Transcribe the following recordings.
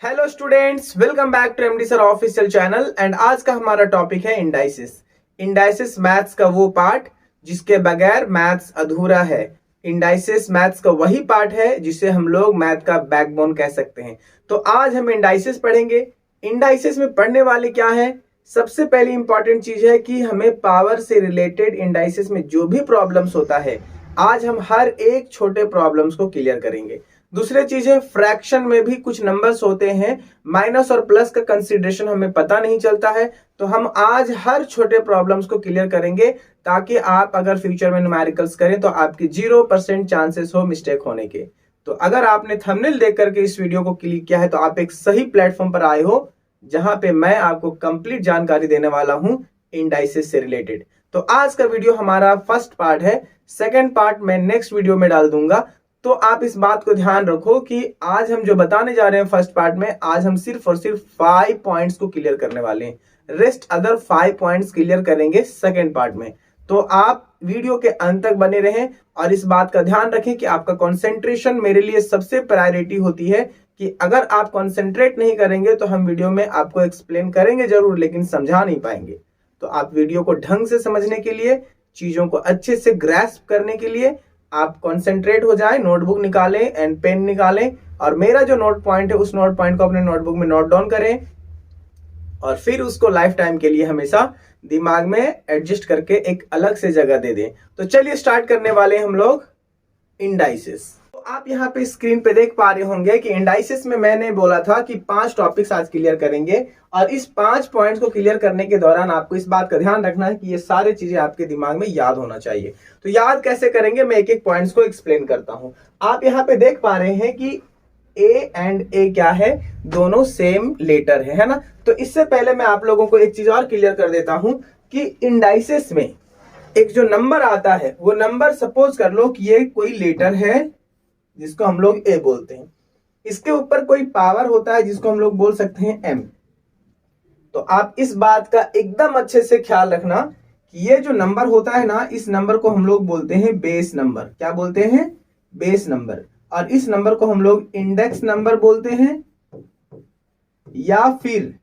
Hello students, welcome back to MD sir official channel. And आज का हमारा topic है इंडाइसिस। इंडाइसिस मैथ्स का वो पार्ट जिसके बगैर मैथ्स अधूरा है। इंडाइसिस मैथ्स का वही पार्ट है जिसे हम लोग मैथ का बैकबोन कह सकते हैं। तो आज हम इंडाइसिस पढ़ेंगे। इंडाइसिस में पढ़ने वाले क्या है? सबसे पहली इंपॉर्टेंट चीज है कि हमें पावर से रिलेटेड इंडाइसिस में जो भी प्रॉब्लम्स होता है, आज हम हर एक छोटे प्रॉब्लम्स को क्लियर करेंगे। दूसरी चीज है, फ्रैक्शन में भी कुछ नंबर्स होते हैं, माइनस और प्लस का कंसीडरेशन हमें पता नहीं चलता है। तो हम आज हर छोटे प्रॉब्लम्स को क्लियर करेंगे ताकि आप अगर फ्यूचर में न्यूमेरिकल्स करें तो आपकी 0% चांसेस हो मिस्टेक होने के। तो अगर आपने थंबनेल देख करके इस वीडियो को क्लिक किया है तो आप एक सही प्लेटफॉर्म पर आए हो, जहां पे मैं आपको कंप्लीट जानकारी देने वाला हूं इंडाइसिस से रिलेटेड। तो आज का वीडियो हमारा फर्स्ट पार्ट है, सेकेंड पार्ट मैं नेक्स्ट वीडियो में डाल दूंगा। तो आप इस बात को ध्यान रखो कि आज हम जो बताने जा रहे हैं फर्स्ट पार्ट में, आज हम सिर्फ और सिर्फ 5 पॉइंट्स को क्लियर करने वाले हैं। रेस्ट अदर 5 पॉइंट्स क्लियर करेंगे सेकेंड पार्ट में। तो आप वीडियो के अंत तक बने रहें और इस बात का ध्यान रखें कि आपका कंसंट्रेशन मेरे लिए सबसे प्रायोरिटी होती है कि अगर आप कंसंट्रेट नहीं करेंगे तो हम वीडियो में आपको एक्सप्लेन करेंगे जरूर, लेकिन समझा नहीं पाएंगे। तो आप वीडियो को ढंग से समझने के लिए, चीजों को अच्छे से ग्रैस्प करने के लिए आप कंसंट्रेट हो जाएं, नोटबुक निकालें एंड पेन निकालें और मेरा जो नोट पॉइंट है उस नोट पॉइंट को अपने नोटबुक में नोट डाउन करें और फिर उसको लाइफ टाइम के लिए हमेशा दिमाग में एडजस्ट करके एक अलग से जगह दे दें। तो चलिए स्टार्ट करने वाले हम लोग इंडाइसिस। तो आप यहाँ पे स्क्रीन पे देख पा रहे होंगे कि इंडाइसिस में मैंने बोला था कि 5 टॉपिक्स आज क्लियर करेंगे और इस 5 पॉइंट्स को क्लियर करने के दौरान आपको इस बात का ध्यान रखना है कि ये सारी चीजें आपके दिमाग में याद होना चाहिए। तो याद कैसे करेंगे, मैं एक एक पॉइंट्स को एक्सप्लेन करता हूं। आप यहाँ पे देख पा रहे हैं कि ए एंड ए क्या है, दोनों सेम लेटर है ना। तो इससे पहले मैं आप लोगों को एक चीज और क्लियर कर देता हूं कि इंडाइसिस में एक जो नंबर आता है वो नंबर सपोज कर लो कि ये कोई लेटर है जिसको हम लोग ए बोलते हैं, इसके ऊपर कोई पावर होता है जिसको हम लोग बोल सकते हैं एम। तो आप इस बात का एकदम अच्छे से ख्याल रखना कि ये जो नंबर होता है ना, इस नंबर को हम लोग बोलते हैं बेस नंबर। क्या बोलते हैं? Base number. और इस नंबर को हम लोग इंडेक्स नंबर बोलते हैं या फिर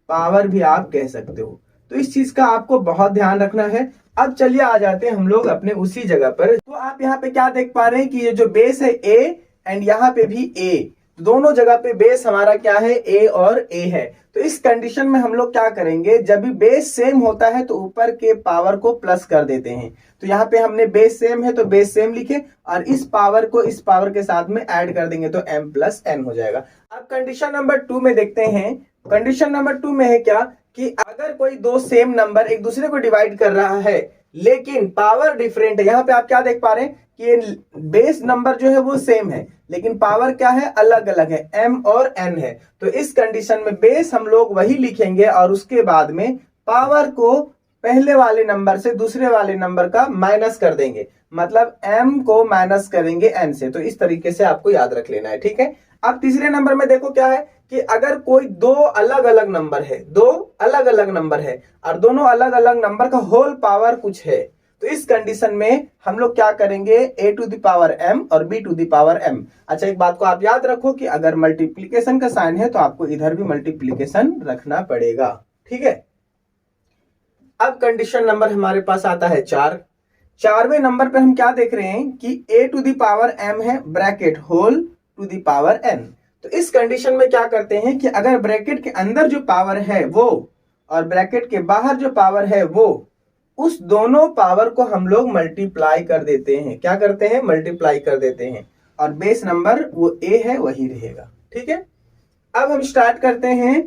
पावर भी आप कह सकते हो। तो इस चीज का आपको बहुत ध्यान रखना है। अब चलिए आ जाते हैं हम लोग अपने उसी जगह पर। तो आप यहाँ पे क्या देख पा रहे हैं कि ये जो बेस है ए एंड यहाँ पे भी ए, दोनों जगह पे बेस हमारा क्या है? ए और ए है। तो इस कंडीशन में हम लोग क्या करेंगे, जब भी बेस सेम होता है तो ऊपर के पावर को प्लस कर देते हैं। तो यहाँ पे हमने बेस सेम है तो बेस सेम लिखे और इस पावर को इस पावर के साथ में ऐड कर देंगे तो m प्लस n हो जाएगा। अब कंडीशन नंबर 2 में देखते हैं। कंडीशन नंबर 2 में है क्या कि अगर कोई दो सेम नंबर एक दूसरे को डिवाइड कर रहा है लेकिन पावर डिफरेंट है। यहाँ पे आप क्या देख पा रहे हैं कि ये बेस नंबर जो है वो सेम है लेकिन पावर क्या है? अलग अलग है, m और n है। तो इस कंडीशन में बेस हम लोग वही लिखेंगे और उसके बाद में पावर को पहले वाले नंबर से दूसरे वाले नंबर का माइनस कर देंगे, मतलब m को माइनस करेंगे n से। तो इस तरीके से आपको याद रख लेना है, ठीक है। अब तीसरे नंबर में देखो क्या है कि अगर कोई दो अलग अलग नंबर है, दो अलग अलग नंबर है और दोनों अलग अलग नंबर का होल पावर कुछ है, तो इस कंडीशन में हम लोग क्या करेंगे? a to the power m और b to the power m। अच्छा, एक बात को आप याद रखो कि अगर मल्टीप्लीकेशन का साइन है तो आपको इधर भी मल्टीप्लीकेशन रखना पड़ेगा, ठीक है। अब कंडीशन नंबर हमारे पास आता है 4। 4वें नंबर पे हम क्या देख रहे हैं कि a to the power m है, bracket whole to the power n। तो इस कंडीशन में क्या करते हैं कि अगर ब्रैकेट के अंदर जो पावर है वो और ब्रैकेट के बाहर जो पावर है वो, उस दोनों पावर को हम लोग मल्टीप्लाई कर देते हैं। क्या करते हैं? मल्टीप्लाई कर देते हैं और बेस नंबर वो a है वही रहेगा, ठीक है। अब हम स्टार्ट करते हैं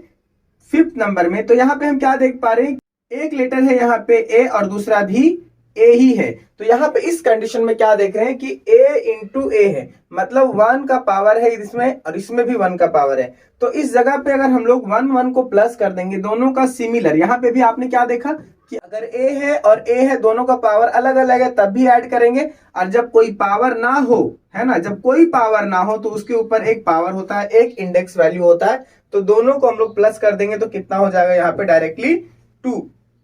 5th नंबर में। तो यहाँ पे हम क्या देख पा रहे हैं, एक लेटर है यहाँ पे a और दूसरा भी a ही है। तो यहाँ पे इस कंडीशन में क्या देख रहे हैं कि a इंटू a है, मतलब 1 का पावर है इसमें और इसमें भी 1 का पावर है। तो इस जगह पे अगर हम लोग 1 1 को प्लस कर देंगे, दोनों का सिमिलर, यहाँ पे भी आपने क्या देखा कि अगर a है और a है, दोनों का पावर अलग अलग है तब भी ऐड करेंगे। और जब कोई पावर ना हो, है ना, जब कोई पावर ना हो तो उसके ऊपर एक पावर होता है, एक इंडेक्स वैल्यू होता है। तो दोनों को हम लोग प्लस कर देंगे तो कितना हो जाएगा यहाँ पे? डायरेक्टली 2।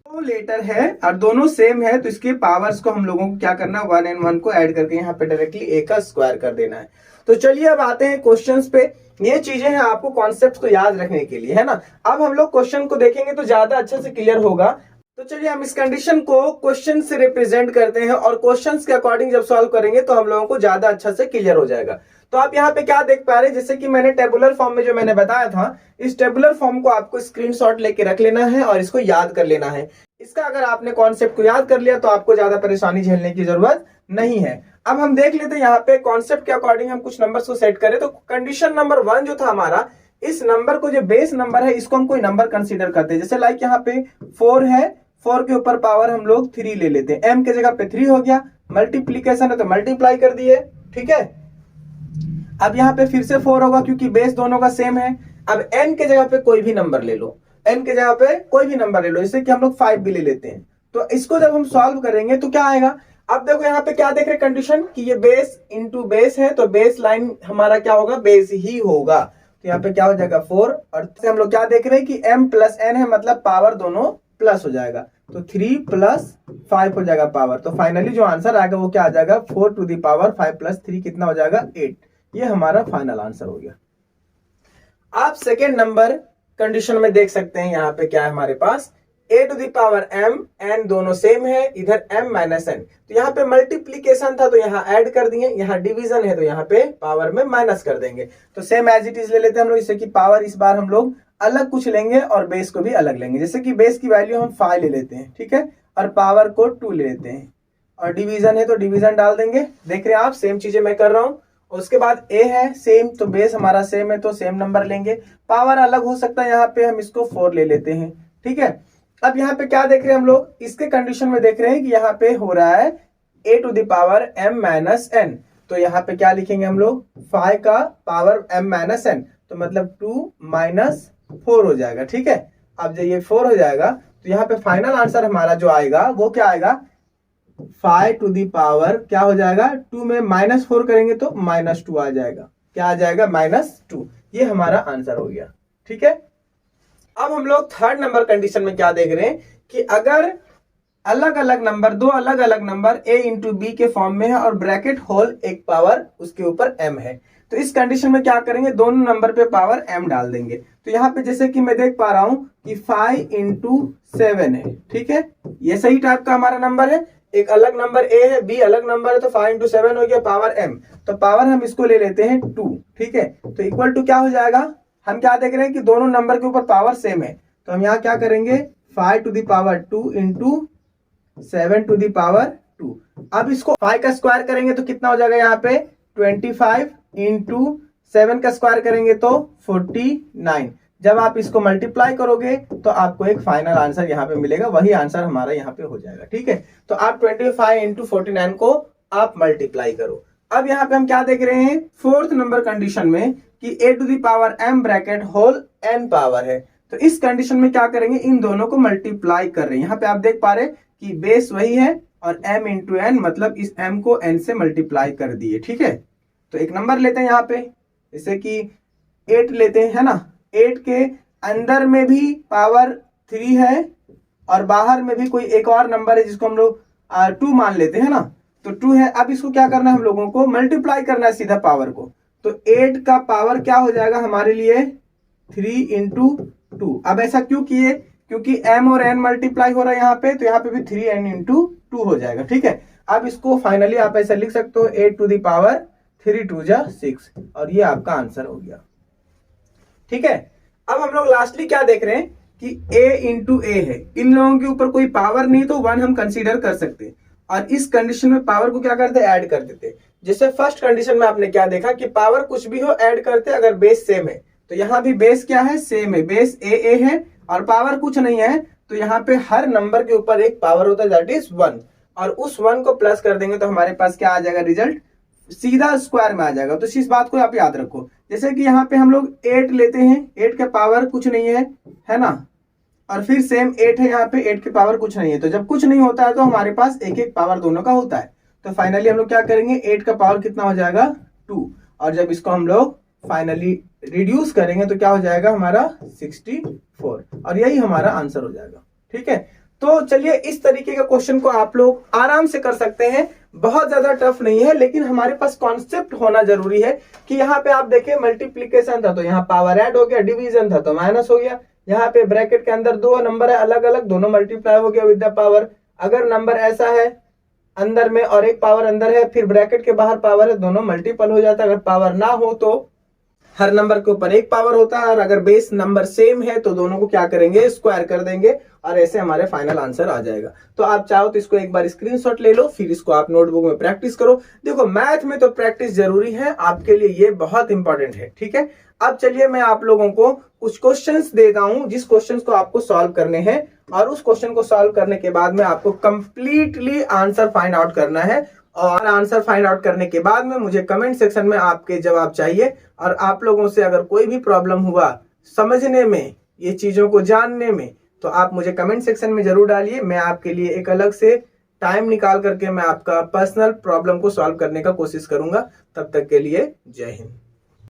दो लेटर है और दोनों सेम है तो इसके पावर्स को हम लोगों को क्या करना है? 1 and 1 को ऐड करके यहाँ पे डायरेक्टली a का स्क्वायर कर देना है। तो चलिए अब आते हैं क्वेश्चंस पे। ये चीजें हैं आपको कॉन्सेप्ट को याद रखने के लिए, है ना। अब हम लोग क्वेश्चन को देखेंगे तो ज्यादा अच्छे से क्लियर होगा। तो चलिए हम इस कंडीशन को क्वेश्चन से रिप्रेजेंट करते हैं और क्वेश्चंस के अकॉर्डिंग जब सॉल्व करेंगे तो हम लोगों को ज्यादा अच्छा से क्लियर हो जाएगा। तो आप यहाँ पे क्या देख पा रहे हैं, जैसे कि मैंने टेबुलर फॉर्म में जो मैंने बताया था, इस टेबुलर फॉर्म को आपको स्क्रीनशॉट लेके रख लेना है और इसको याद कर लेना है। इसका अगर आपने कॉन्सेप्ट को याद कर लिया तो आपको ज्यादा परेशानी झेलने की जरूरत नहीं है। अब हम देख लेते हैं यहाँ पे कॉन्सेप्ट के अकॉर्डिंग हम कुछ नंबर्स को सेट करें। तो कंडीशन नंबर 1 जो था हमारा, इस नंबर को जो बेस नंबर है इसको हम कोई नंबर कंसीडर करते हैं। जैसे लाइक यहाँ पे 4 है, 4 के ऊपर पावर हम लोग 3 ले लेते हैं। m के जगह पे 3 हो गया, मल्टीप्लीकेशन है तो मल्टीप्लाई कर दिए, ठीक है। अब यहाँ पे फिर से 4 होगा क्योंकि बेस दोनों का सेम है। अब n के जगह पे कोई भी नंबर ले लो, n के जगह पे कोई भी नंबर ले लो, जैसे कि हम लोग 5 भी ले लेते हैं। तो इसको जब हम सॉल्व करेंगे तो क्या आएगा, अब देखो यहाँ पे क्या देख रहे कंडीशन कि ये बेस इंटू बेस है, तो बेस लाइन हमारा क्या होगा, बेस ही होगा। तो यहाँ पे क्या हो जाएगा 4, और हम लोग क्या देख रहे हैं कि m प्लस n है, मतलब पावर दोनों प्लस हो जाएगा, तो 3 प्लस 5 हो जाएगा पावर। तो फाइनली जो आंसर आएगा वो क्या आ जाएगा, 4 टू द पावर 5 प्लस 3 कितना हो जाएगा, 8। ये हमारा फाइनल आंसर हो गया। आप सेकेंड नंबर कंडीशन में देख सकते हैं, यहाँ पे क्या है हमारे पास, a to the power m, n दोनों सेम है, इधर m माइनस n। तो यहाँ पे मल्टीप्लीकेशन था तो यहाँ ऐड कर दिए, यहाँ डिवीजन है तो यहाँ पे पावर में माइनस कर देंगे। तो सेम एज इट इज ले लेते हैं हम लोग, इससे कि पावर इस बार हम लोग अलग कुछ लेंगे और बेस को भी अलग लेंगे। जैसे कि बेस की वैल्यू हम 5 ले लेते हैं, ठीक है, और पावर को 2 ले लेते हैं, और डिवीजन है तो डिवीजन डाल देंगे। देख रहे हैं आप, सेम चीजें मैं कर रहा हूँ। उसके बाद a है सेम, तो बेस हमारा सेम है तो सेम नंबर लेंगे। पावर अलग हो सकता है, यहाँ पे हम इसको 4 ले लेते हैं, ठीक है। अब यहाँ पे क्या देख रहे हैं हम लोग, इसके कंडीशन में देख रहे हैं कि यहाँ पे हो रहा है a to the power m minus n। तो यहाँ पे क्या लिखेंगे हम लोग, 5 का पावर m माइनस n, तो मतलब 2 माइनस 4 हो जाएगा, ठीक है। अब जब ये 4 हो जाएगा तो यहाँ पे फाइनल आंसर हमारा जो आएगा वो क्या आएगा, 5 टू दी पावर क्या हो जाएगा, 2 में माइनस 4 करेंगे तो माइनस 2 आ जाएगा। क्या आ जाएगा, माइनस 2। ये हमारा आंसर हो गया, ठीक है। अब हम लोग थर्ड नंबर कंडीशन में क्या देख रहे हैं कि अगर अलग अलग नंबर, दो अलग अलग नंबर a इंटू बी के फॉर्म में है और ब्रैकेट होल एक पावर उसके ऊपर m है, तो इस कंडीशन में क्या करेंगे, दोनों नंबर पे पावर m डाल देंगे। तो यहाँ पे जैसे कि मैं देख पा रहा हूं कि 5 इंटू 7 है, ठीक है, ये सही टाइप का हमारा नंबर है। एक अलग नंबर a है, b अलग नंबर है, तो 5 इंटू 7 हो गया पावर m। तो पावर हम इसको ले लेते हैं 2, ठीक है। तो इक्वल टू क्या हो जाएगा, हम क्या देख रहे हैं कि दोनों नंबर के ऊपर पावर सेम है, तो हम यहाँ क्या करेंगे, 5 to the power 2 into 7 to the power 2। अब इसको 5 का स्क्वायर करेंगे तो कितना हो जाएगा, यहाँ पे 25 इंटू 7 का स्क्वायर करेंगे तो 49। जब आप इसको मल्टीप्लाई करोगे तो आपको एक फाइनल आंसर यहाँ पे मिलेगा, वही आंसर हमारा यहाँ पे हो जाएगा, ठीक है। तो आप 25 इंटू 49 को आप मल्टीप्लाई करो। अब यहाँ पे हम क्या देख रहे हैं, फोर्थ नंबर कंडीशन में कि a to the power m bracket whole n power है। तो इस कंडीशन में क्या करेंगे, इन दोनों को मल्टीप्लाई कर रहे हैं। यहाँ पे आप देख पा रहे कि बेस वही है और m इंटू n, मतलब इस m को n से मल्टीप्लाई कर दिए, ठीक है। तो एक नंबर लेते हैं यहाँ पे, जैसे कि 8 लेते हैं, है ना। 8 के अंदर में भी पावर 3 है और बाहर में भी कोई एक और नंबर है जिसको हम लोग 2 मान लेते हैं ना, तो 2 है। अब इसको क्या करना है, हम लोगों को मल्टीप्लाई करना है सीधा पावर को। तो 8 का पावर क्या हो जाएगा हमारे लिए, 3 इंटू 2। अब ऐसा क्यों किए, क्योंकि m और n मल्टीप्लाई हो रहा है यहाँ पे, तो यहाँ पे भी 3n इंटू 2 हो जाएगा, ठीक है। अब इसको फाइनली आप ऐसा लिख सकते हो, 8 टू द पावर 3 2 जा 6, और ये आपका आंसर हो गया, ठीक है। अब हम लोग लास्टली क्या देख रहे हैं कि a इंटू a है, इन लोगों के ऊपर कोई पावर नहीं तो 1 हम कंसीडर कर सकते हैं, और इस कंडीशन में पावर को क्या करते, ऐड कर देते। जैसे फर्स्ट कंडीशन में आपने क्या देखा कि पावर कुछ भी हो ऐड करते अगर बेस सेम है, तो यहाँ भी बेस क्या है, सेम है, बेस a है और पावर कुछ नहीं है, तो यहाँ पे हर नंबर के ऊपर एक पावर होता है, दैट इज 1, और उस 1 को प्लस कर देंगे तो हमारे पास क्या आ जाएगा, रिजल्ट सीधा स्क्वायर में आ जाएगा। तो इस बात को आप याद रखो। जैसे कि यहाँ पे हम लोग 8 लेते हैं, 8 के पावर कुछ नहीं है ना, और फिर सेम 8 है, यहाँ पे 8 के पावर कुछ नहीं है। तो जब कुछ नहीं होता है तो हमारे पास एक एक पावर दोनों का होता है। तो फाइनली हम लोग क्या करेंगे, 8 का पावर कितना हो जाएगा, 2, और जब इसको हम लोग फाइनली रिड्यूस करेंगे तो क्या हो जाएगा हमारा 64, और यही हमारा आंसर हो जाएगा, ठीक है। तो चलिए इस तरीके का क्वेश्चन को आप लोग आराम से कर सकते हैं। बहुत ज्यादा टफ नहीं है, लेकिन हमारे पास कॉन्सेप्ट होना जरूरी है कि यहाँ पे आप देखिए मल्टीप्लीकेशन था तो यहाँ पावर ऐड हो गया, डिवीजन था तो माइनस हो गया, यहाँ पे ब्रैकेट के अंदर दो नंबर है अलग अलग, दोनों मल्टीप्लाई हो गया विद द पावर। अगर नंबर ऐसा है अंदर में और एक पावर अंदर है, फिर ब्रैकेट के बाहर पावर है, दोनों मल्टीपल हो जाता है। अगर पावर ना हो तो हर नंबर के ऊपर एक पावर होता है, और अगर बेस नंबर सेम है तो दोनों को क्या करेंगे, स्क्वायर कर देंगे, और ऐसे हमारे फाइनल आंसर आ जाएगा। तो आप चाहो तो इसको एक बार स्क्रीनशॉट ले लो, फिर इसको आप नोटबुक में प्रैक्टिस करो। देखो मैथ में तो प्रैक्टिस जरूरी है, आपके लिए ये बहुत इंपॉर्टेंट है, ठीक है। अब चलिए मैं आप लोगों को कुछ क्वेश्चंस देता हूं, जिस क्वेश्चंस को आपको सॉल्व करने हैं, और उस क्वेश्चन को सॉल्व करने के बाद में आपको कंप्लीटली आंसर फाइंड आउट करना है। और आंसर फाइंड आउट करने के बाद में मुझे कमेंट सेक्शन में आपके जवाब चाहिए। और आप लोगों से अगर कोई भी प्रॉब्लम हुआ समझने में, ये चीजों को जानने में, तो आप मुझे कमेंट सेक्शन में जरूर डालिए। मैं आपके लिए एक अलग से टाइम निकाल करके मैं आपका पर्सनल प्रॉब्लम को सॉल्व करने का कोशिश करूंगा। तब तक के लिए जय हिंद।